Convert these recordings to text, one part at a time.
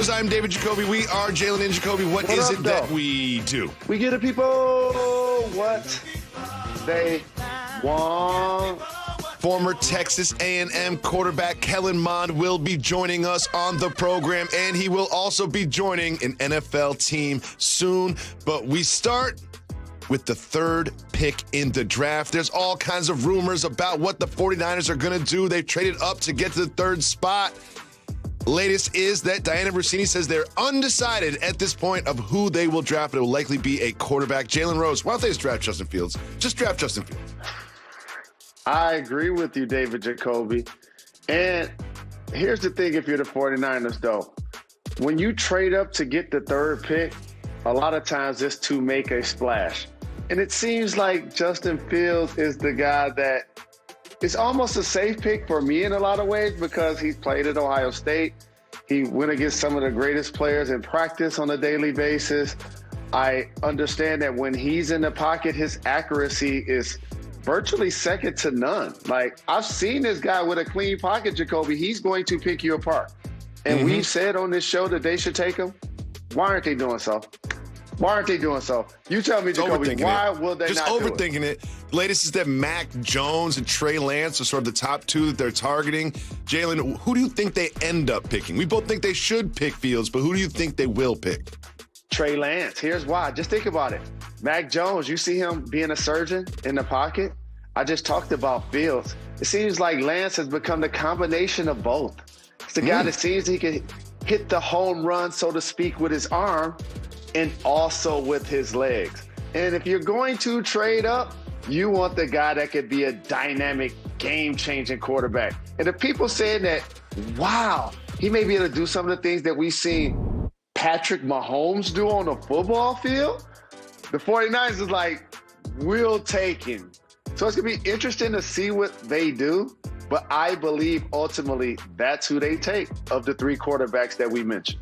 Rose, I'm David Jacoby. We are Jalen and Jacoby. What is it that we do? We give the people what they want. Former Texas A&M quarterback Kellen Mond will be joining us on the program, and he will also be joining an NFL team soon. But we start with the third pick in the draft. There's all kinds of rumors about what the 49ers are going to do. They've traded up to get to the third spot. Latest is that Diana Rossini says they're undecided at this point of who they will draft. It will likely be a quarterback. Jalen Rose, why don't they just draft Justin Fields? Just draft Justin Fields. I agree with you, David Jacoby. And here's the thing, if you're the 49ers, though. When you trade up to get the third pick, a lot of times it's to make a splash. And it seems like Justin Fields is the guy that it's almost a safe pick for me in a lot of ways because he's played at Ohio State. He went against some of the greatest players in practice on a daily basis. I understand that when he's in the pocket, his accuracy is virtually second to none. Like, I've seen this guy with a clean pocket, Jacoby. He's going to pick you apart. And we've said on this show that they should take him. Why aren't they doing so? Why aren't they doing so? You tell me, Jacoby, why will they not do it? Just overthinking it. Latest is that Mac Jones and Trey Lance are sort of the top two that they're targeting. Jalen, who do you think they end up picking? We both think they should pick Fields, but who do you think they will pick? Trey Lance. Here's why. Just think about it. Mac Jones, you see him being a surgeon in the pocket? I just talked about Fields. It seems like Lance has become the combination of both. It's the guy that seems he can hit the home run, so to speak, with his arm and also with his legs. And if you're going to trade up, you want the guy that could be a dynamic, game-changing quarterback. And the people saying that, wow, he may be able to do some of the things that we've seen Patrick Mahomes do on the football field, the 49ers is like, we'll take him. So it's going to be interesting to see what they do. But I believe ultimately that's who they take of the three quarterbacks that we mentioned.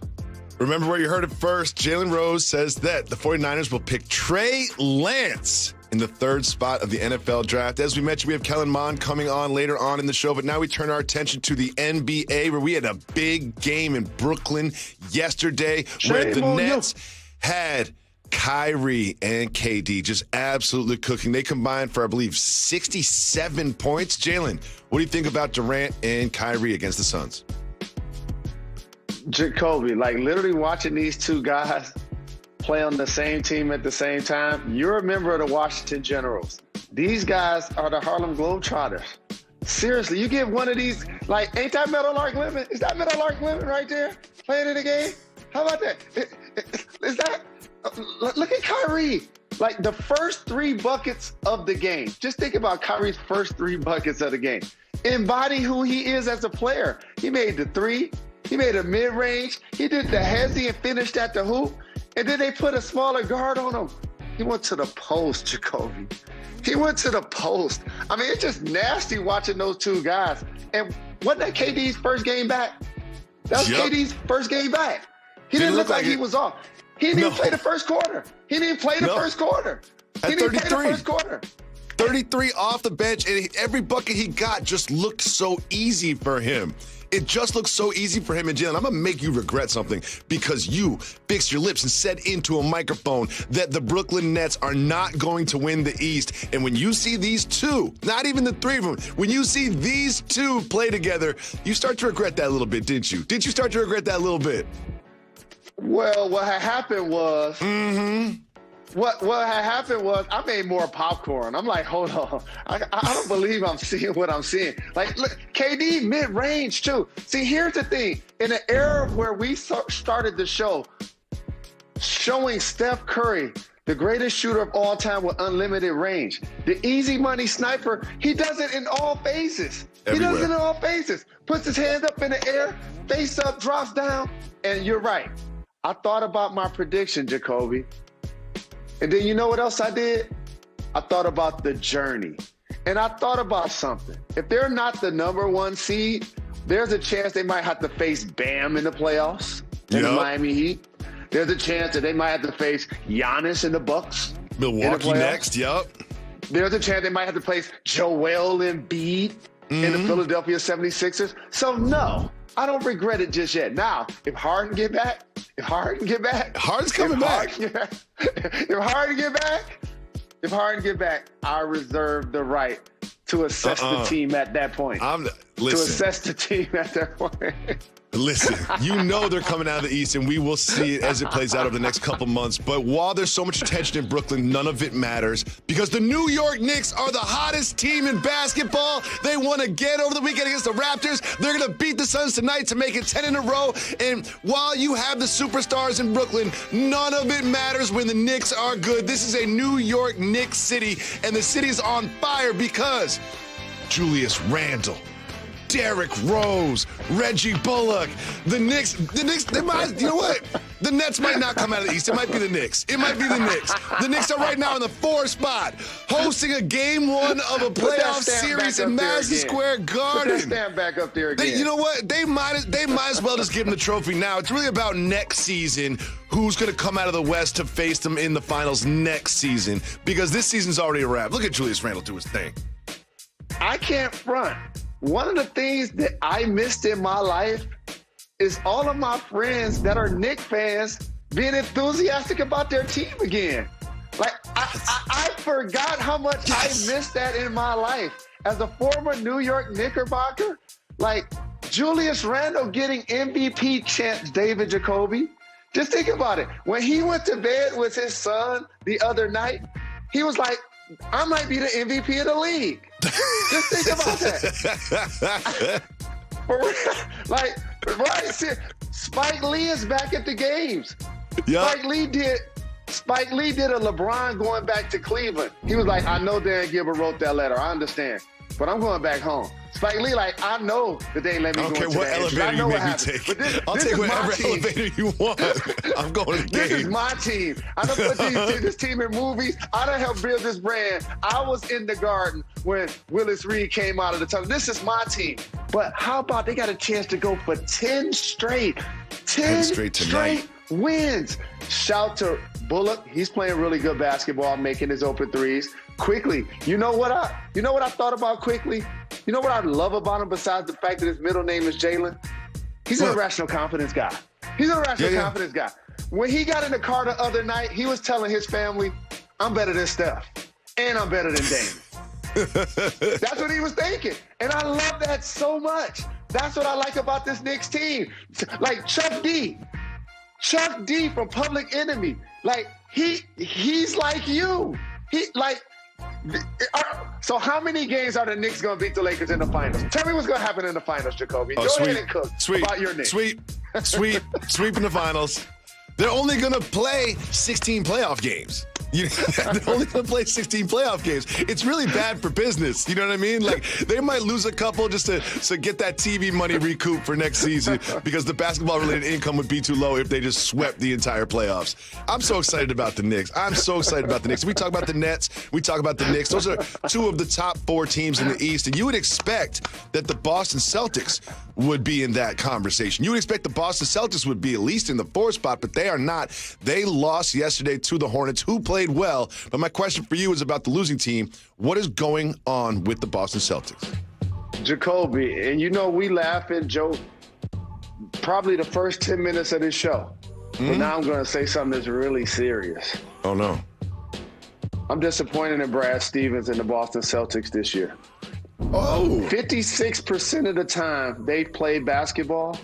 Remember where you heard it first. Jalen Rose says that the 49ers will pick Trey Lance in the third spot of the NFL draft. As we mentioned, we have Kellen Mond coming on later on in the show, but now we turn our attention to the NBA, where we had a big game in Brooklyn yesterday, where the Nets had Kyrie and KD just absolutely cooking. They combined for, I believe, 67 points. Jalen, what do you think about Durant and Kyrie against the Suns? Jacoby, like literally watching these two guys play on the same team at the same time, you're a member of the Washington Generals. These guys are the Harlem Globetrotters. Seriously, you give one of these, like, ain't that Meadowlark Lemon? Is that Meadowlark Lemon right there playing in the game? How about that? Is that, look at Kyrie. Like the first three buckets of the game. Just think about Kyrie's first three buckets of the game. Embody who he is as a player. He made the three. He made a mid-range. He did the hezzy and finished at the hoop. And then they put a smaller guard on him. He went to the post, Jacoby. He went to the post. I mean, it's just nasty watching those two guys. And wasn't that KD's first game back? That was KD's first game back. He didn't look like he was off. He didn't even play the first quarter. He didn't play the first quarter. He didn't play the first quarter. 33 off the bench, and every bucket he got just looked so easy for him. It just looks so easy for him. And Jalen, I'm going to make you regret something because you fixed your lips and said into a microphone that the Brooklyn Nets are not going to win the East. And when you see these two, not even the three of them, when you see these two play together, you start to regret that a little bit, didn't you? Did you start to regret that a little bit? Well, what had happened was... What had happened was I made more popcorn. I'm like, hold on. I don't believe I'm seeing what I'm seeing. Like, look, KD mid-range, too. See, here's the thing. In an era where we started the show showing Steph Curry, the greatest shooter of all time with unlimited range, the easy money sniper, he does it in all phases. Everywhere. He does it in all phases. Puts his hand up in the air, face up, drops down. And you're right. I thought about my prediction, Jacoby. And then you know what else I did? I thought about the journey. And I thought about something. If they're not the number one seed, there's a chance they might have to face Bam in the playoffs in the Miami Heat. There's a chance that they might have to face Giannis in the Bucks. Milwaukee next, There's a chance they might have to face Joel Embiid in the Philadelphia 76ers. So no, I don't regret it just yet. Now, if Harden get back, Harden's coming back. If Harden get back, I reserve the right to assess the team at that point. Listen, you know they're coming out of the East, and we will see it as it plays out over the next couple months. But while there's so much attention in Brooklyn, none of it matters because the New York Knicks are the hottest team in basketball. They won again over the weekend against the Raptors. They're going to beat the Suns tonight to make it 10 in a row. And while you have the superstars in Brooklyn, none of it matters when the Knicks are good. This is a New York Knicks city, and the city's on fire because Julius Randle, Derrick Rose, Reggie Bullock, the Knicks, they might, you know what? The Nets might not come out of the East. It might be the Knicks. The Knicks are right now in the 4th spot, hosting a game 1 of a playoff series in Madison Square Garden. Put that stamp back up there again. You know what? They might as well just give them the trophy now. It's really about next season, who's going to come out of the West to face them in the finals next season, because this season's already a wrap. Look at Julius Randle do his thing. I can't front. One of the things that I missed in my life is all of my friends that are Knicks fans being enthusiastic about their team again. Like, I forgot how much I missed that in my life. As a former New York Knickerbocker, like Julius Randle getting MVP champs, David Jacoby. Just think about it. When he went to bed with his son the other night, he was like, I might be the MVP of the league. Just think about that. Right? Spike Lee is back at the games. Yep. Spike Lee did a LeBron going back to Cleveland. He was like, I know Dan Gilbert wrote that letter. I understand. But I'm going back home. Spike Lee, like, I know that they ain't let me go into that. I don't care what elevator you make me take. I'll take whatever elevator you want. I'm going to the game. This is my team. I done put this team in movies. I done helped build this brand. I was in the Garden when Willis Reed came out of the tunnel. This is my team. But how about they got a chance to go for 10 straight wins. Shout to Bullock. He's playing really good basketball, making his open threes. Quickly, you know what I thought about Quickly? You know what I love about him besides the fact that his middle name is Jalen? He's an irrational confidence guy. Confidence guy. When he got in the car the other night, he was telling his family, I'm better than Steph, and I'm better than Dame. That's what he was thinking. And I love that so much. That's what I like about this Knicks team. Like Chuck D from Public Enemy. Like, he's like you. So how many games are the Knicks going to beat the Lakers in the finals? Tell me what's going to happen in the finals, Jacoby. Go ahead and cook about your Knicks. Sweep in the finals. They're only going to play 16 playoff games. They're only going to play 16 playoff games. It's really bad for business. You know what I mean? Like, they might lose a couple just to get that TV money recouped for next season because the basketball-related income would be too low if they just swept the entire playoffs. I'm so excited about the Knicks. We talk about the Nets. We talk about the Knicks. Those are 2 of the top 4 teams in the East, and you would expect that the Boston Celtics would be in that conversation. You would expect the Boston Celtics would be at least in the 4th spot, but they are not. They lost yesterday to the Hornets, who played well. But my question for you is about the losing team. What is going on with the Boston Celtics? Jacoby, and we laugh and joke probably the first 10 minutes of this show. But now I'm going to say something that's really serious. Oh, no. I'm disappointed in Brad Stevens and the Boston Celtics this year. 56% of the time they've played basketball,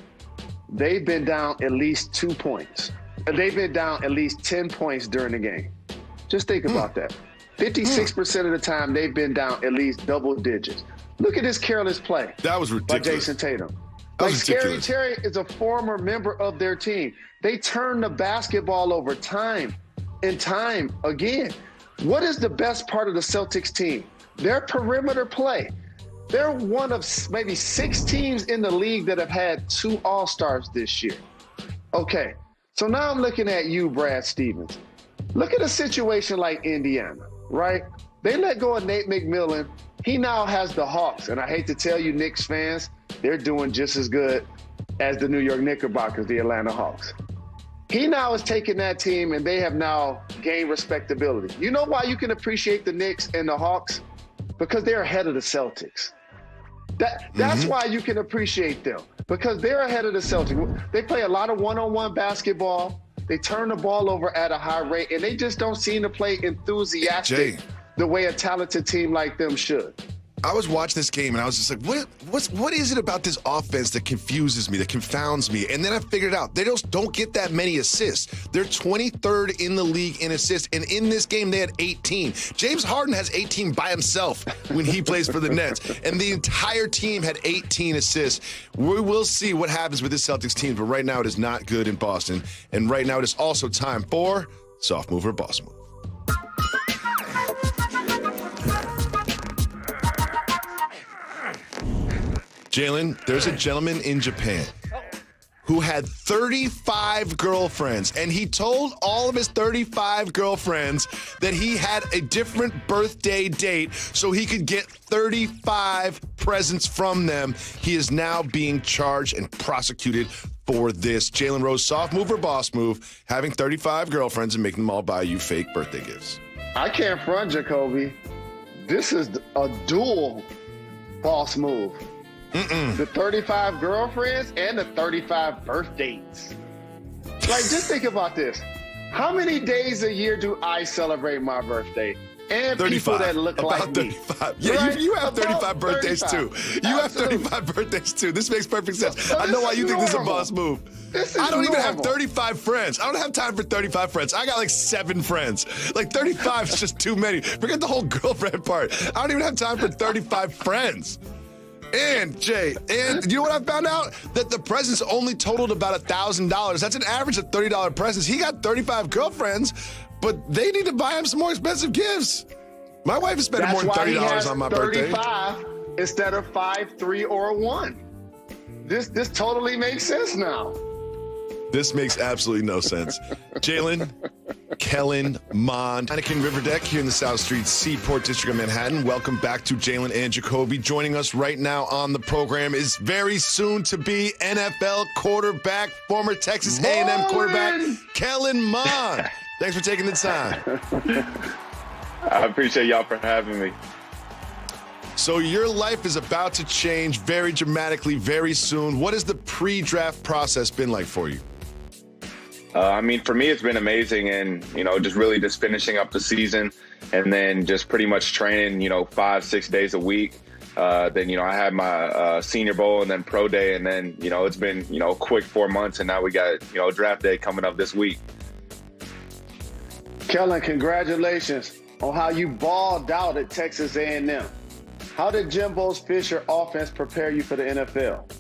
they've been down at least 2 points. They've been down at least 10 points during the game. Just think about that. 56% of the time they've been down at least double digits. Look at this careless play. That was ridiculous. By Jason Tatum. Scary Terry is a former member of their team. They turn the basketball over time and time again. What is the best part of the Celtics team? Their perimeter play. They're one of maybe 6 teams in the league that have had 2 All-Stars this year. Okay, so now I'm looking at you, Brad Stevens. Look at a situation like Indiana, right? They let go of Nate McMillan. He now has the Hawks, and I hate to tell you, Knicks fans, they're doing just as good as the New York Knickerbockers, the Atlanta Hawks. He now is taking that team, and they have now gained respectability. You know why you can appreciate the Knicks and the Hawks? Because they're ahead of the Celtics. That's why you can appreciate them, because they're ahead of the Celtics. They play a lot of one-on-one basketball. They turn the ball over at a high rate, and they just don't seem to play enthusiastic the way a talented team like them should. I was watching this game and I was just like, what is it about this offense that confuses me, that confounds me? And then I figured out they just don't get that many assists. They're 23rd in the league in assists, and in this game they had 18. James Harden has 18 by himself when he plays for the Nets, and the entire team had 18 assists. We will see what happens with this Celtics team, but right now it is not good in Boston, and right now it is also time for Soft Move or Boss Move. Jalen, there's a gentleman in Japan who had 35 girlfriends, and he told all of his 35 girlfriends that he had a different birthday date so he could get 35 presents from them. He is now being charged and prosecuted for this. Jalen Rose, soft move or boss move, having 35 girlfriends and making them all buy you fake birthday gifts? I can't front, Jacoby. This is a dual boss move. The 35 girlfriends and the 35 birthdays. Like, just think about this. How many days a year do I celebrate my birthday? And 35. People that look about like 35. Me. Yeah, right? you have 35 birthdays 35. too. You have 35 birthdays too. This makes perfect sense. So I know why you think this is a normal. boss move. This is I don't even have normal. 35 friends. I don't have time for 35 friends. I got like 7 friends. Like 35 is just too many. Forget the whole girlfriend part. I don't even have time for 35 friends. And Jay, and you know what I found out? That the presents only totaled about $1,000. That's an average of $30 presents. He got 35 girlfriends, but they need to buy him some more expensive gifts. My wife is spending more than $30 on my birthday. 35 instead of 5, 3, or 1. This totally makes sense now. This makes absolutely no sense. Jalen, Kellen Mond, Anakin River Deck here in the South Street Seaport District of Manhattan. Welcome back to Jalen and Jacoby. Joining us right now on the program is very soon to be NFL quarterback, former Texas A&M quarterback, Kellen Mond. Thanks for taking the time. I appreciate y'all for having me. So your life is about to change very dramatically very soon. What has the pre-draft process been like for you? I mean, for me, it's been amazing, and just really just finishing up the season, and then just pretty much training, 5-6 days a week. Then I had my Senior Bowl and then Pro Day, and then it's been a quick 4 months, and now we got draft day coming up this week. Kellen, congratulations on how you balled out at Texas A&M. How did Jimbo's Fisher offense prepare you for the NFL?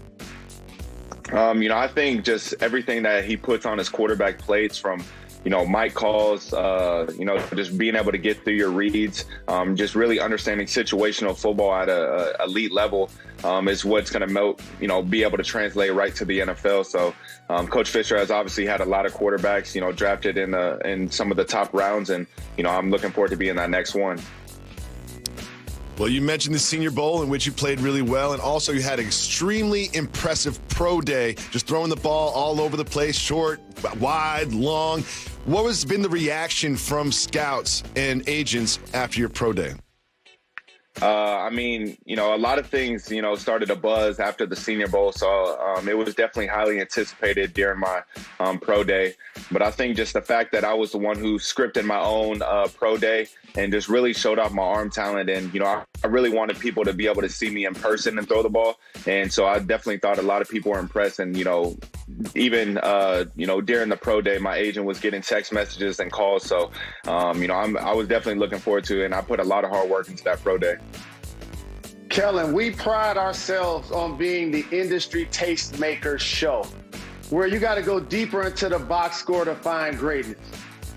I think just everything that he puts on his quarterback plates, from Mike calls, just being able to get through your reads, just really understanding situational football at a elite level is what's going to be able to translate right to the NFL. So Coach Fisher has obviously had a lot of quarterbacks drafted in some of the top rounds, and I'm looking forward to being that next one. Well, you mentioned the Senior Bowl, in which you played really well, and also you had an extremely impressive Pro Day, just throwing the ball all over the place, short, wide, long. What has been the reaction from scouts and agents after your Pro Day? A lot of things, started to buzz after the Senior Bowl. So it was definitely highly anticipated during my Pro Day. But I think just the fact that I was the one who scripted my own Pro Day and just really showed off my arm talent. And, I really wanted people to be able to see me in person and throw the ball. And so I definitely thought a lot of people were impressed. And, even during the Pro Day, my agent was getting text messages and calls. So, I was definitely looking forward to it. And I put a lot of hard work into that Pro Day. Kellen, we pride ourselves on being the industry tastemaker show, where you got to go deeper into the box score to find greatness.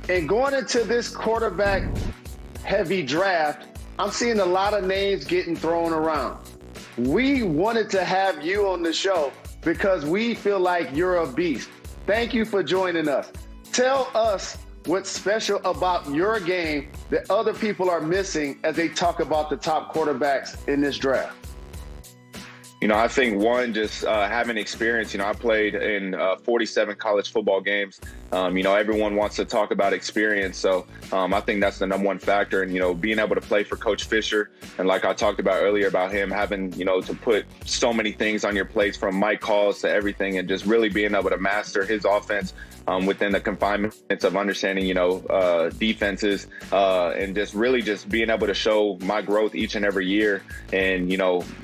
And going into this quarterback-heavy draft, I'm seeing a lot of names getting thrown around. We wanted to have you on the show because we feel like you're a beast. Thank you for joining us. Tell us what's special about your game that other people are missing as they talk about the top quarterbacks in this draft. I think one, just having experience. I played in 47 college football games. Everyone wants to talk about experience. So I think that's the number one factor. And, being able to play for Coach Fisher. And like I talked about earlier about him having, to put so many things on your plates, from mic calls to everything, and just really being able to master his offense within the confinements of understanding, defenses, and just really just being able to show my growth each and every year. And,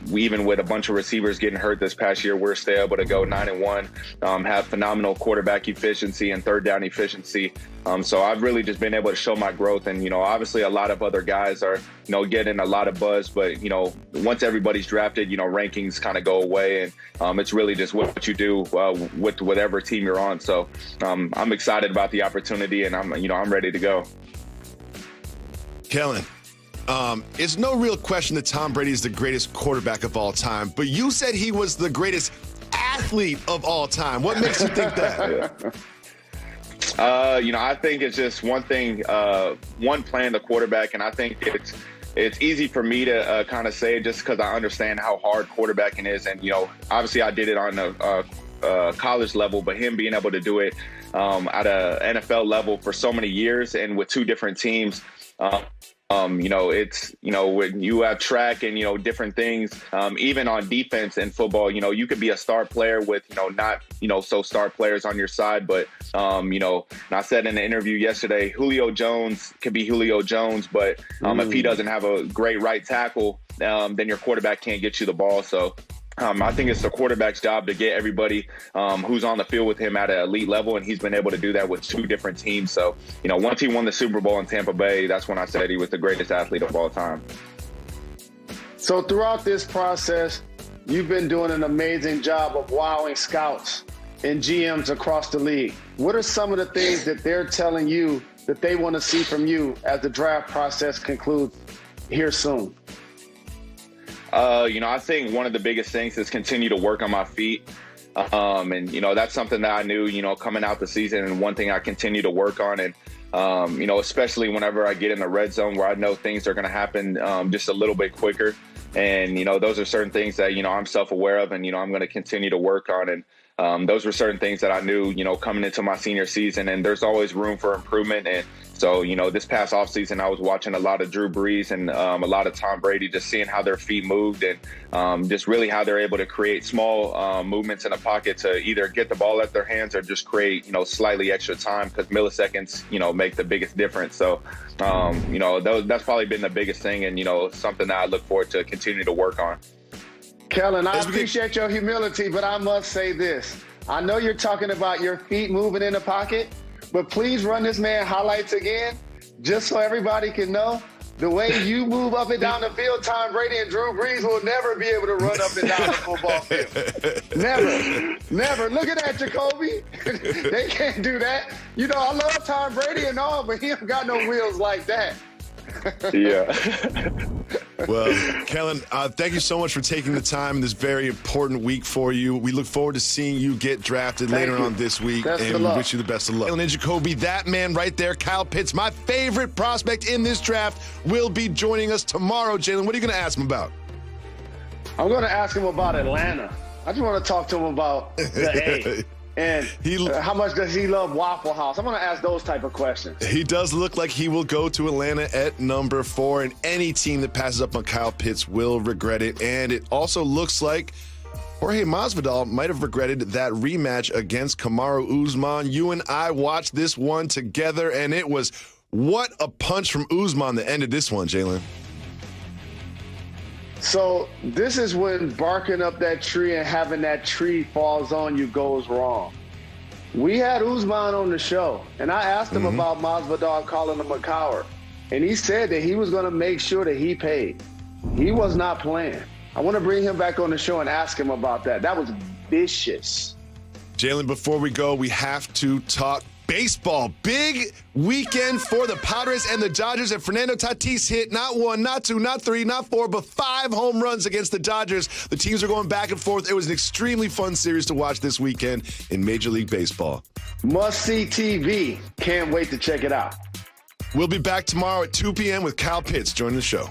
even with a bunch of receivers getting hurt this past year, we're still able to go 9-1, have phenomenal quarterback efficiency and third down efficiency. So I've really just been able to show my growth. And, obviously a lot of other guys are, getting a lot of buzz, but, once everybody's drafted, rankings kind of go away, and it's really just what you do with whatever team you're on. So I'm excited about the opportunity, and I'm ready to go. Kellen, it's no real question that Tom Brady is the greatest quarterback of all time, but you said he was the greatest athlete of all time. What makes you think that? I think it's just one thing, one playing the quarterback, and I think it's easy for me to kind of say, just because I understand how hard quarterbacking is. And, obviously I did it on a college level, but him being able to do it at a NFL level for so many years and with two different teams, it's, when you have track and, different things, even on defense in football, you could be a star player with, not, so star players on your side. But, and I said in the interview yesterday, Julio Jones could be Julio Jones, but if he doesn't have a great right tackle, then your quarterback can't get you the ball. So I think it's the quarterback's job to get everybody who's on the field with him at an elite level, and he's been able to do that with two different teams. So, once he won the Super Bowl in Tampa Bay, that's when I said he was the greatest athlete of all time. So throughout this process, you've been doing an amazing job of wowing scouts and GMs across the league. What are some of the things that they're telling you that they want to see from you as the draft process concludes here soon? I think one of the biggest things is continue to work on my feet. And, that's something that I knew, coming out the season, and one thing I continue to work on. And, especially whenever I get in the red zone where I know things are going to happen just a little bit quicker. And, those are certain things that, I'm self-aware of, and, I'm going to continue to work on. And those were certain things that I knew, coming into my senior season, and there's always room for improvement. And so, this past offseason, I was watching a lot of Drew Brees and a lot of Tom Brady, just seeing how their feet moved, and just really how they're able to create small movements in a pocket to either get the ball at their hands or just create, slightly extra time, because milliseconds, make the biggest difference. So, that's probably been the biggest thing, and, something that I look forward to continue to work on. Kellen, I appreciate your humility, but I must say this. I know you're talking about your feet moving in the pocket, but please run this man highlights again, just so everybody can know. The way you move up and down the field, Tom Brady and Drew Brees will never be able to run up and down the football field. Never. Look at that, Jacoby. They can't do that. I love Tom Brady and all, but he ain't got no wheels like that. Yeah. Well, Kellen, thank you so much for taking the time in this very important week for you. We look forward to seeing you get drafted later on this week, and we wish you the best of luck. Jalen Jacoby, that man right there, Kyle Pitts, my favorite prospect in this draft, will be joining us tomorrow. Jalen, what are you going to ask him about? I'm going to ask him about Atlanta. I just want to talk to him about the A. And how much does he love Waffle House? I'm going to ask those type of questions. He does look like he will go to Atlanta at number 4, and any team that passes up on Kyle Pitts will regret it. And it also looks like Jorge Masvidal might have regretted that rematch against Kamaru Usman. You and I watched this one together, and it was what a punch from Usman that ended this one, Jalen. So this is when barking up that tree and having that tree falls on you goes wrong. We had Usman on the show, and I asked him about Masvidal calling him a coward. And he said that he was going to make sure that he paid. He was not playing. I want to bring him back on the show and ask him about that. That was vicious. Jalen, before we go, we have to talk baseball. Big weekend for the Padres and the Dodgers, and Fernando Tatis hit not 1, not 2, not 3, not 4, but 5 home runs against the Dodgers. The teams are going back and forth. It was an extremely fun series to watch this weekend in Major League Baseball. Must-see TV. Can't wait to check it out. We'll be back tomorrow at 2 p.m. with Kyle Pitts joining the show.